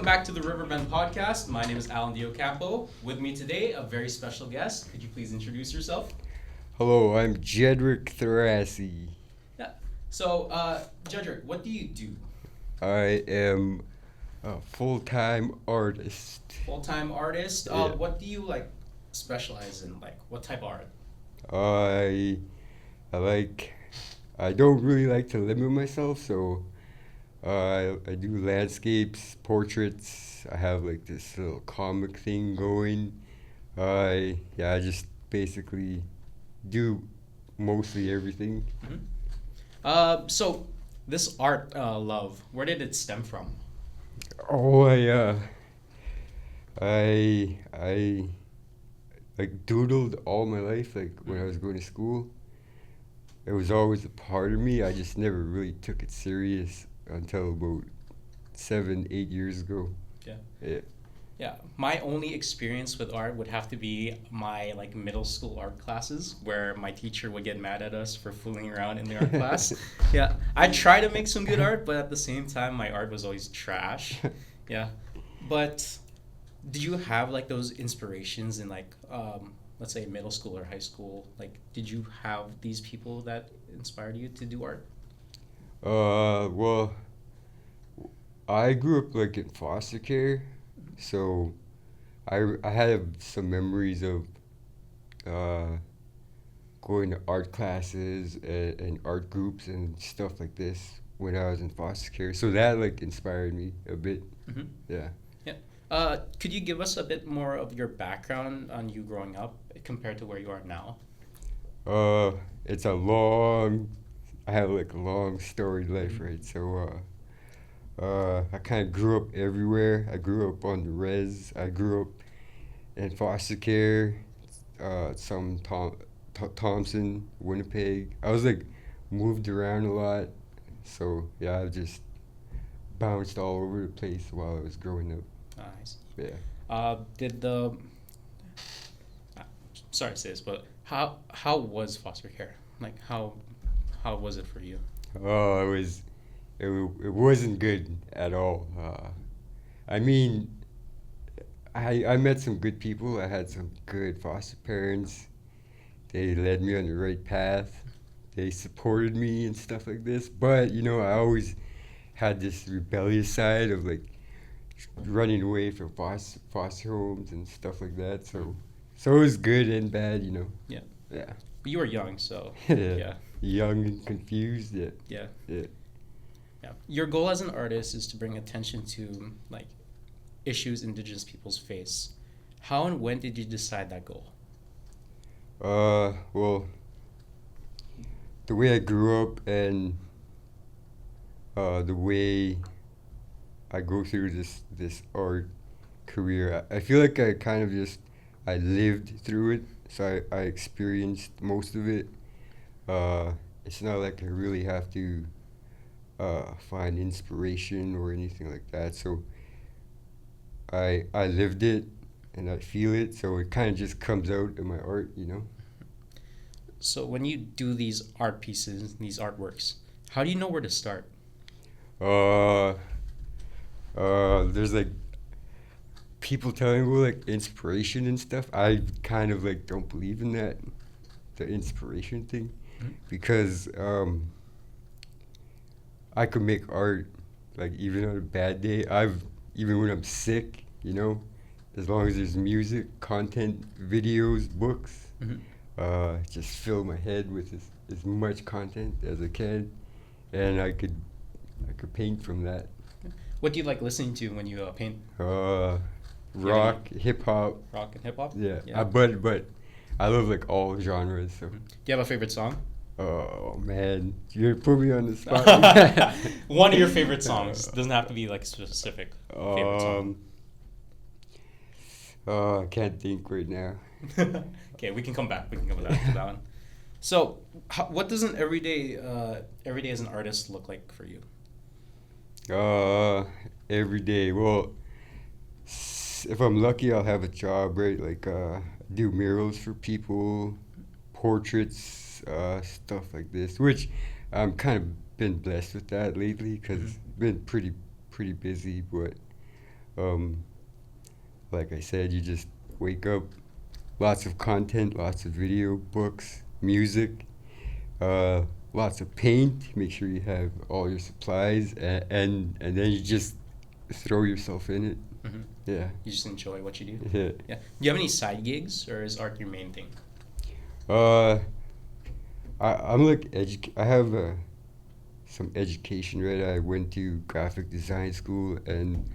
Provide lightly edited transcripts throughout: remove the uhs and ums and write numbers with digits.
Welcome back to the Riverbend podcast. My name is Alan Diocampo. With me today, a very special guest. Could you please introduce yourself? Hello, I'm Jedrick Thorassie. Yeah. So, Jedrick, what do you do? I am a full-time artist. Full-time artist. Yeah. What do you specialize in? What type of art? I I don't really like to limit myself, so I do landscapes, portraits. I have this little comic thing going. I just basically do mostly everything. So this art love, where did it stem from? Oh, I doodled all my life, when I was going to school. It was always a part of me. I just never really took it serious until about 7, 8 years ago. Yeah. Yeah. Yeah, my only experience with art would have to be my middle school art classes, where my teacher would get mad at us for fooling around in the art class. Yeah, I try to make some good art, but at the same time, my art was always trash. Yeah, but do you have those inspirations in let's say middle school or high school? Did you have these people that inspired you to do art? Well, I grew up in foster care, so I have some memories of going to art classes and art groups and stuff like this when I was in foster care. So that inspired me a bit. Mm-hmm. Yeah. Yeah. Could you give us a bit more of your background on you growing up compared to where you are now? It's I have a long storied life, right? So I kind of grew up everywhere. I grew up on the res. I grew up in foster care, Thompson, Winnipeg. I was moved around a lot. So yeah, I just bounced all over the place while I was growing up. Nice. Yeah. Did the sorry to say this, but how was foster care? How was it for you? Oh, it wasn't good at all. I mean, I met some good people. I had some good foster parents. They led me on the right path. They supported me and stuff like this. But I always had this rebellious side of running away from foster homes and stuff like that. So it was good and bad. Yeah. Yeah. But you were young, so Yeah. yeah. Young and confused. Yeah. Yeah. Yeah. Yeah. Your goal as an artist is to bring attention to issues Indigenous peoples face. How and when did you decide that goal? Well, the way I grew up and the way I go through this art career, I feel like I kind of I lived through it, so I experienced most of it. It's not like I really have to find inspiration or anything like that. So I lived it and I feel it, so it kind of just comes out in my art. So when you do these art pieces, these artworks, how do you know where to start? There's people telling me inspiration and stuff. I kind of don't believe in that, the inspiration thing, because I could make art even on a bad day. Even when I'm sick, as long as there's music, content, videos, books, just fill my head with as much content as I can, and I could paint from that. What do you like listening to when you paint? Rock, hip hop. Rock and hip hop? Yeah. Yeah. But I love all genres. So. Do you have a favorite song? Oh man, you put me on the spot. One of your favorite songs. Doesn't have to be specific favorite song. I can't think right now. Okay, we can come back. We can come back to that one. So, what does an everyday as an artist look like for you? Every day. Well, if I'm lucky, I'll have a job, right? Do murals for people, portraits, stuff like this. Which I'm kind of been blessed with that lately because been pretty busy. But Um, like I said, you just wake up, lots of content, lots of video, books, music, lots of paint. Make sure you have all your supplies, and then you just throw yourself in it. Mm-hmm. Yeah. You just enjoy what you do. Yeah. Yeah. Do you have any side gigs, or is art your main thing? Uh, I'm like I have some education, right? I went to graphic design school and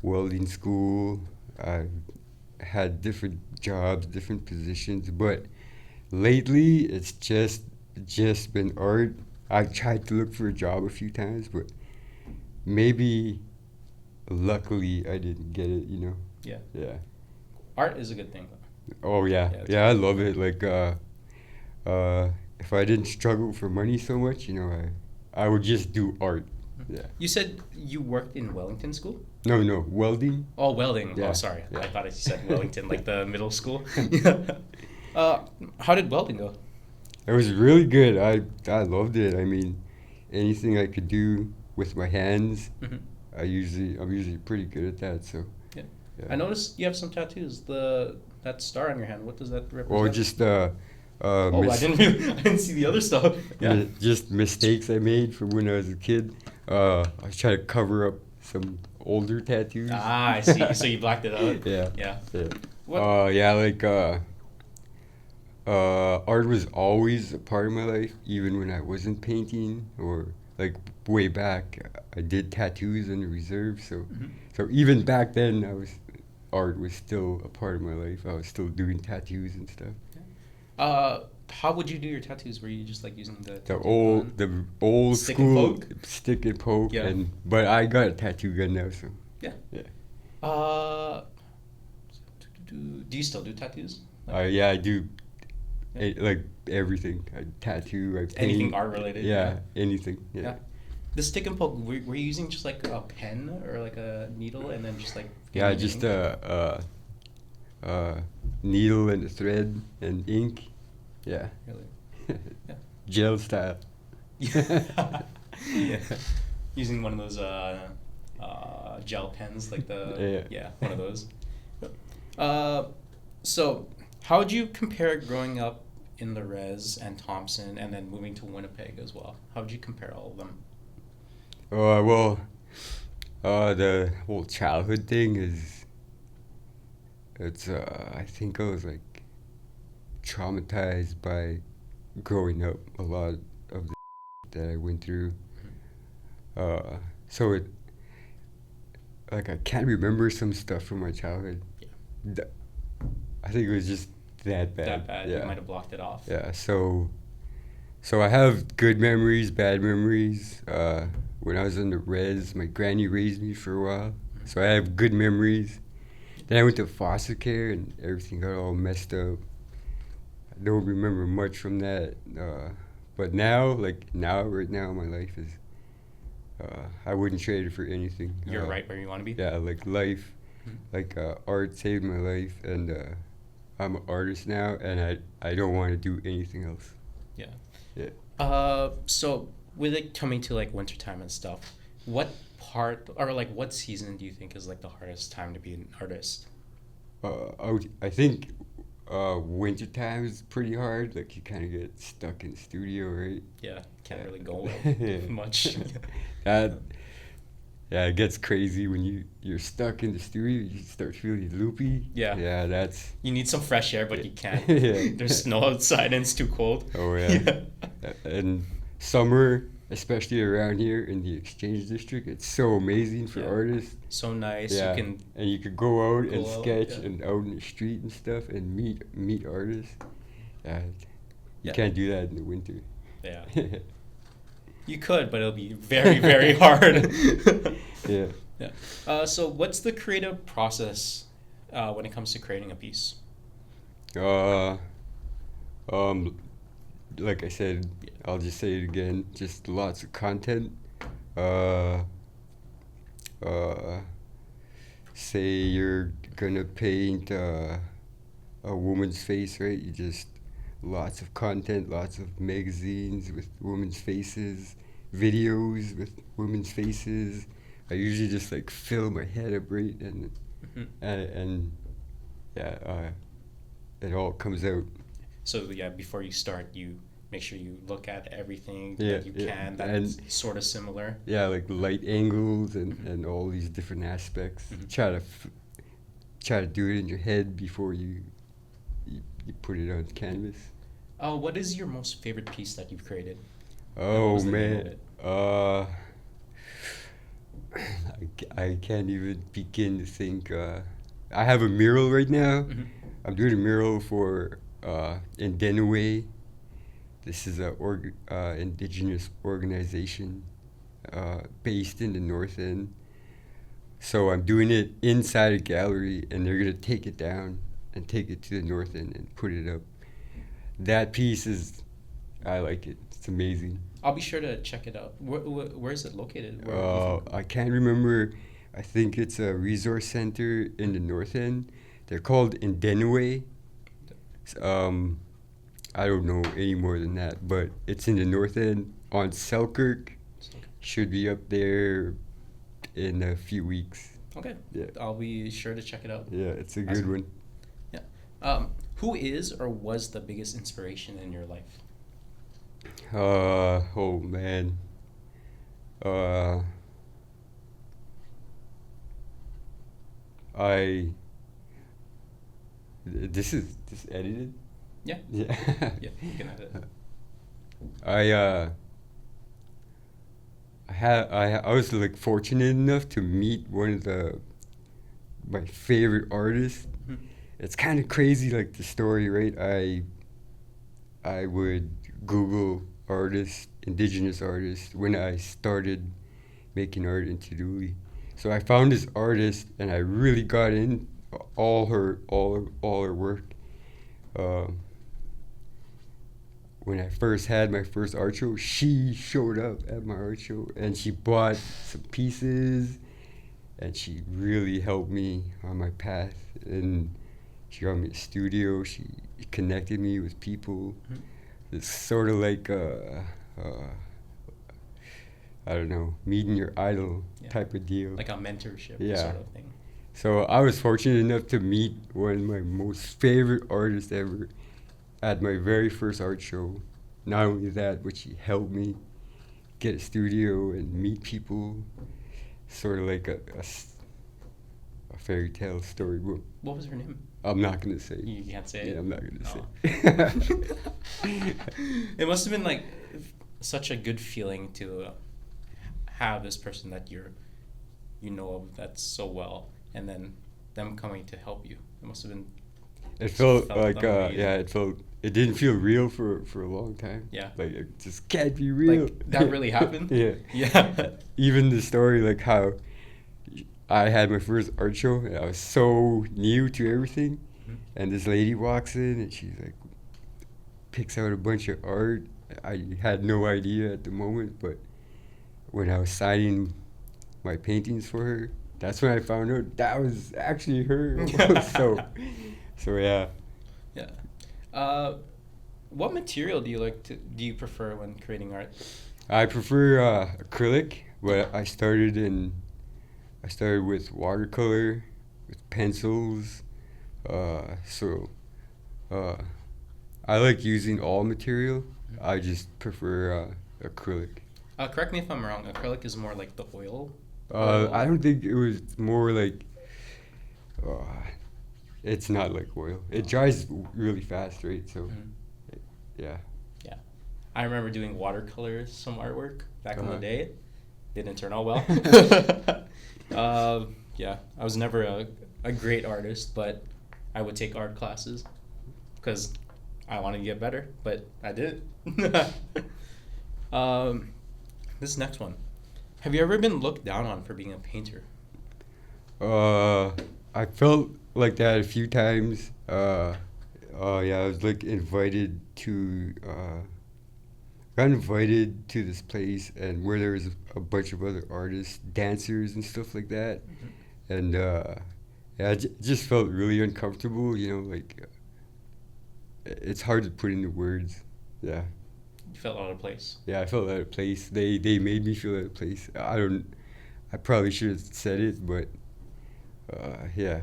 welding school. I had different jobs, different positions, but lately it's just been art. I tried to look for a job a few times, but maybe luckily I didn't get it, you know. Yeah. Yeah. Art is a good thing. Oh yeah. Yeah, it's Yeah, I love it. Like if I didn't struggle for money so much, you know, I would just do art. Yeah. You said you worked in Wellington School? No, welding. Oh, welding. Yeah, Oh, sorry. yeah. I thought you said Wellington, like the middle school. Yeah. How did welding go? It was really good. I loved it. I mean, anything I could do with my hands, Hmm. I'm usually pretty good at that. So Yeah. yeah. I noticed you have some tattoos. That star on your hand. What does that represent? Or just Oh, I didn't see the other stuff. Yeah. just mistakes I made from when I was a kid. I was trying to cover up some older tattoos. Ah, I see. So you blacked it out. Yeah. Yeah. Yeah. What? Yeah, like art was always a part of my life, even when I wasn't painting or like way back. I did tattoos in the reserve, so Mhm. so even back then, art was still a part of my life. I was still doing tattoos and stuff. How would you do your tattoos? Were you just like using the The tattoo old gun? the old Stick and school poke? stick and poke, Yeah. but I got a tattoo gun now, so Yeah. yeah. Uh, do you still do tattoos? Yeah, I do. Yeah. Like everything, I tattoo, I paint. Anything art related? Yeah, anything. Yeah. Yeah. The stick and poke, were you using just like a pen or like a needle and then just like Yeah, getting just ink? needle and a thread and ink. Yeah. Really? Yeah. Gel style. Yeah. Yeah. Using one of those gel pens, like Yeah. one of those. So how would you compare growing up in the res and Thompson and then moving to Winnipeg as well? How would you compare all of them? Well, the whole childhood thing I think I was like traumatized by growing up a lot of the that I went through. So like I can't remember some stuff from my childhood. Yeah. Th- I think it was just that bad. That bad? Yeah. You might have blocked it off. Yeah. So I have good memories, bad memories. When I was in the res, my granny raised me for a while, so I have good memories. Then I went to foster care and everything got all messed up. I don't remember much from that. But now, right now, my life is. I wouldn't trade it for anything. You're right where you want to be? Yeah, like life, Mhm. like art saved my life, and I'm an artist now, and I don't want to do anything else. Yeah. Yeah. So with it coming to like wintertime and stuff, what part or like what season do you think is like the hardest time to be an artist? I think wintertime is pretty hard. Like you kind of get stuck in the studio, right? Yeah, can't really go Yeah. much. That yeah, it gets crazy when you're stuck in the studio. You start feeling loopy. Yeah. Yeah, that's. You need some fresh air, but you can't. Yeah. There's snow outside and it's too cold. Oh yeah. And summer, especially around here in the Exchange District, it's so amazing for Yeah. artists. So nice. Yeah. You can. And you could go out and Go out, sketch yeah. and out in the street and stuff and meet artists. Yeah. You Yeah. can't do that in the winter. Yeah. You could, but it'll be very, very hard. Yeah. Yeah. So what's the creative process when it comes to creating a piece? Like I said, Yeah. I'll just say it again. Just lots of content. Uh, say you're gonna paint a woman's face, right? You just lots of content, lots of magazines with women's faces, videos with women's faces, I usually just like fill my head up, right, and Hmm. and yeah, it all comes out. So yeah, before you start, you make sure you look at everything Yeah, that you yeah, can that's and sort of similar. yeah, like light angles Hmm. and all these different aspects. Hmm. Try to do it in your head before you put it on canvas. What is your most favorite piece that you've created, and what Oh was the name of man, it? I can't even begin to think. I have a mural right now. Hmm. I'm doing a mural for in Denaway. This is a indigenous organization based in the North End. So I'm doing it inside a gallery, and they're gonna take it down and take it to the North End and put it up. That piece is, I like it. It's amazing. I'll be sure to check it out. Where is it located? Where do you think? I can't remember. I think it's a resource center in the North End. They're called Indenue. Um, I don't know any more than that, but it's in the North End on Selkirk. Should be up there in a few weeks. Okay, Yeah, I'll be sure to check it out. yeah, it's a good Awesome. one. Yeah. Who is or was the biggest inspiration in your life? Oh man. Uh, I. This edited. Yeah. Yeah. Yeah. You can have it. I I was like fortunate enough to meet one of my favorite artists. Mhm. It's kind of crazy, like the story, right? I would Google artists, indigenous artists, when I started making art in Tiduli. So I found this artist, and I really got in all her work. Um, when I first had my first art show, she showed up at my art show, and she bought some pieces, and she really helped me on my path. And she got me a studio. She connected me with people. Mhm. It's sort of like I don't know, meeting your idol Yeah. type of deal. Like a mentorship Yeah. sort of thing. So I was fortunate enough to meet one of my most favorite artists ever at my very first art show. Not only that, but she helped me get a studio and meet people. Sort of like a fairy tale story. But What was her name? I'm not gonna say. You can't say Yeah, it. I'm not gonna Oh. say. It must have been like such a good feeling to have this person that you know of that's so well, and then them coming to help you. It must have been. It felt Felt like amazing. yeah, it didn't feel real for a long time. Yeah. Like it just can't be real. Like that really happened. Yeah. Yeah. Even the story, like how I had my first art show, and I was so new to everything, Mhm. and this lady walks in, and she's like, picks out a bunch of art. I had no idea at the moment, but when I was signing my paintings for her, that's when I found out that was actually her. So yeah. Yeah. What material do you prefer when creating art? I prefer acrylic, but I started with watercolor, with pencils. So I like using all material. I just prefer acrylic. Correct me if I'm wrong. Acrylic is more like the oil. I don't think it was more like. Uh, it's not like oil. It dries really fast, right? So, Mhm. yeah. Yeah. I remember doing watercolors, some artwork back in the Uh-huh. day. Didn't turn out well. Yeah, I was never a great artist, but I would take art classes because I wanted to get better, but I did. um, this next one. Have you ever been looked down on for being a painter? I felt like that a few times. Yeah, I was like got invited to this place, and where there was a bunch of other artists, dancers, and stuff like that. And yeah, just felt really uncomfortable. You know, like it's hard to put into words. Yeah, You felt out of place. yeah, I felt out of place. They made me feel out of place. I probably should have said it, but yeah,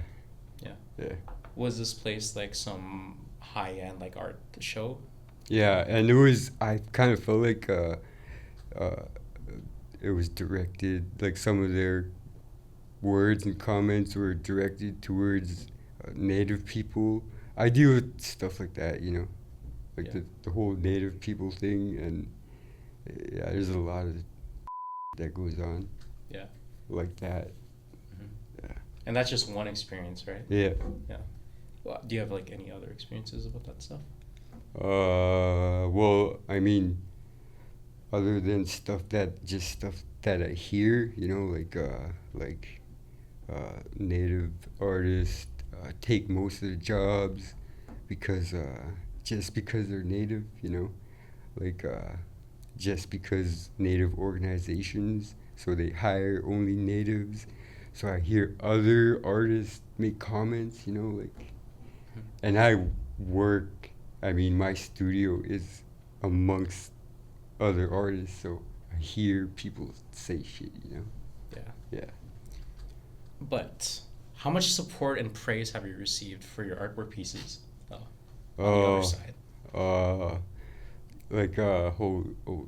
Yeah. yeah. Was this place like some high-end like art show? Yeah, and it was, I kind of felt like uh, it was directed, like some of their words and comments were directed towards native people. I deal with stuff like that, you know, like Yeah. the whole native people thing, and yeah, there's a lot of that goes on Yeah. like that. Hmm. Yeah. And that's just one experience, right? Yeah. Yeah. Well, do you have like any other experiences about that stuff? Well, I mean, other than stuff that I hear, you know, like native artists take most of the jobs because just because they're native, you know, like just because native organizations, so they hire only natives. So I hear other artists make comments, you know, like, and I work. I mean, my studio is amongst other artists, so I hear people say shit, you know. Yeah. Yeah. But how much support and praise have you received for your artwork pieces? On the other Uh, side. uh, like whole. Oh,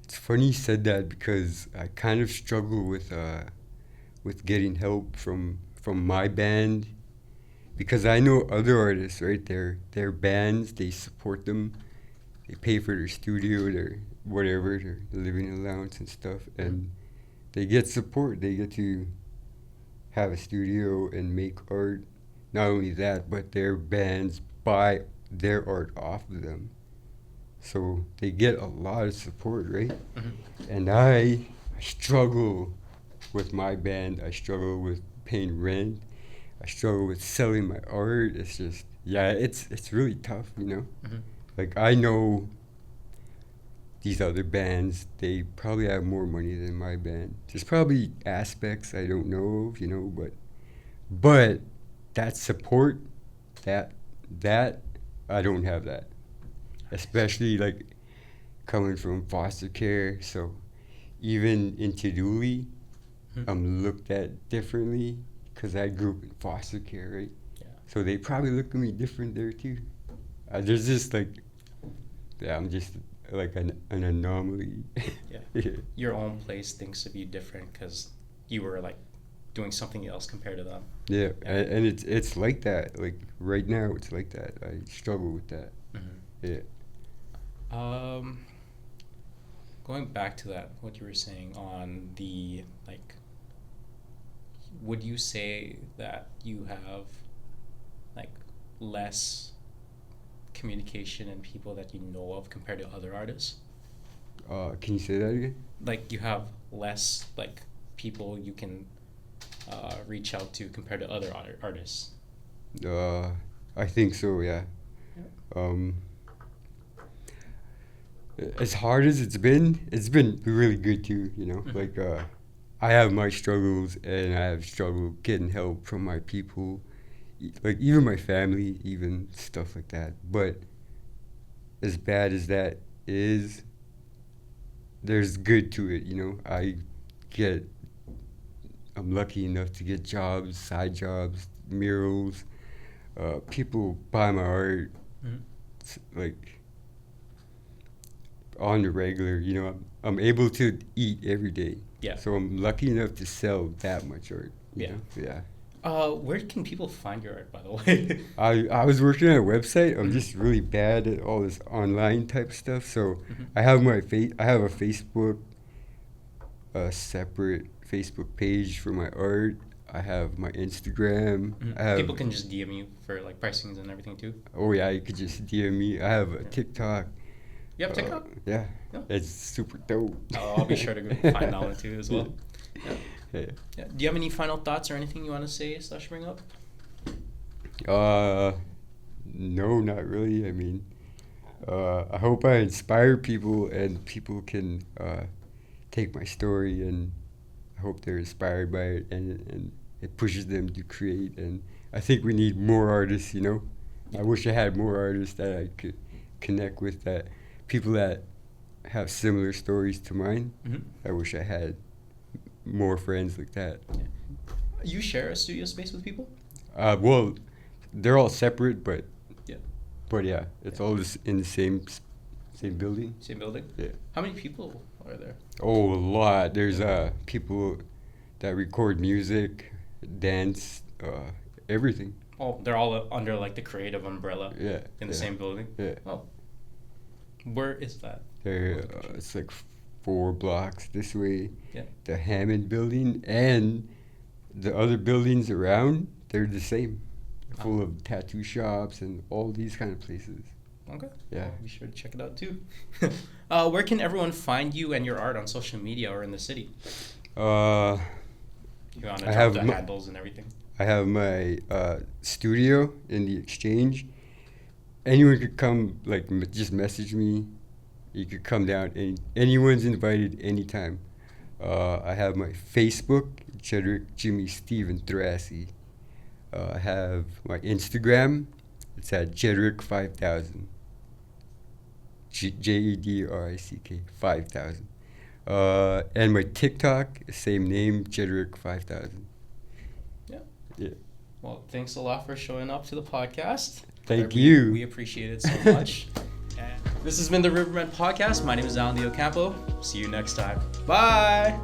it's funny you said that because I kind of struggle with getting help from my band because I know other artists, right? Their bands, they support them, they pay for their studio, their whatever, their living allowance and stuff, and they get support. They get to have a studio and make art. Not only that, but their bands buy their art off of them. So they get a lot of support, right? Mhm. And I struggle with my band. I struggle with paying rent. I struggle with selling my art. It's just, yeah, it's really tough, you know? Mhm. Like, I know these other bands, they probably have more money than my band. There's probably aspects I don't know of, you know, but that support, that that I don't have that. Especially like coming from foster care, so even in Tiduli, Mhm. I'm looked at differently because I grew up in foster care, right? Yeah. So they probably look at me different there too. There's just like, yeah, I'm just like an anomaly. Yeah. Yeah. Your own place thinks of you different because you were like doing something else compared to them. Yeah, Yeah. and it's like that. Like right now, it's like that. I struggle with that. Mhm. Yeah. Um, Going back to that, what you were saying on the like, would you say that you have like less communication and people that you know of compared to other artists? Can you say that again? Like you have less like people you can reach out to compared to other artists. I think so. Yeah. Yeah. Um, as hard as it's been really good too. You know, Mhm. like I have my struggles, and I have struggled getting help from my people, like even my family, even stuff like that. But as bad as that is, there's good to it. You know, get I'm lucky enough to get jobs, side jobs, murals. People buy my art, Mhm. like on the regular. You know, I'm able to eat every day. Yeah. So I'm lucky enough to sell that much art. You Yeah. know? Yeah. Where can people find your art, by the way? I was working on a website. I'm Mhm. just really bad at all this online type stuff. So Mhm. I have I have a Facebook, a separate Facebook page for my art. I have my Instagram. Mhm. I have, People can just DM you for like pricings and everything too. oh yeah, you could just DM me. I have a Yeah. TikTok. You have TikTok? Yeah, Yeah. it's super dope. I'll be sure to go find that one too as well. Yeah. Yeah. Yeah. Do you have any final thoughts or anything you want to say / bring up? No, not really. I mean, I hope I inspire people and people can take my story, and I hope they're inspired by it, and it pushes them to create. And I think we need more artists, you know? I wish I had more artists that I could connect with, that people that have similar stories to mine. Mhm. I wish I had more friends like that. You share a studio space with people? Well, they're all separate, but Yeah. yeah, it's all just in the same building. Same building? Yeah. How many people are there? Oh, a lot. There's people that record music, dance, everything. Oh, they're all under like the creative umbrella Yeah. in the yeah, same building? Yeah. Oh. Where is that? There, it's like 4 blocks this way. Yeah. The Hammond building and the other buildings around, they're the same. Full of tattoo shops and all these kind of places. Okay. Yeah. Well, be sure to check it out too. Where can everyone find you and your art on social media or in the city? You want to I drop have the my- handles and everything? I have my studio in the Exchange. Anyone could come, like, just message me. You could come down, and anyone's invited anytime. I have my Facebook, Jedrick Jimmy Steven Thorassie. I have my Instagram. It's at Jedrick 5000. Jedrick 5000. And my TikTok, same name, Jedrick 5000. Yeah. Yeah. Well, thanks a lot for showing up to the podcast. Thank We- you. We appreciate it so much. And this has been the Riverbend Podcast. My name is Alan Diocampo. See you next time. Bye.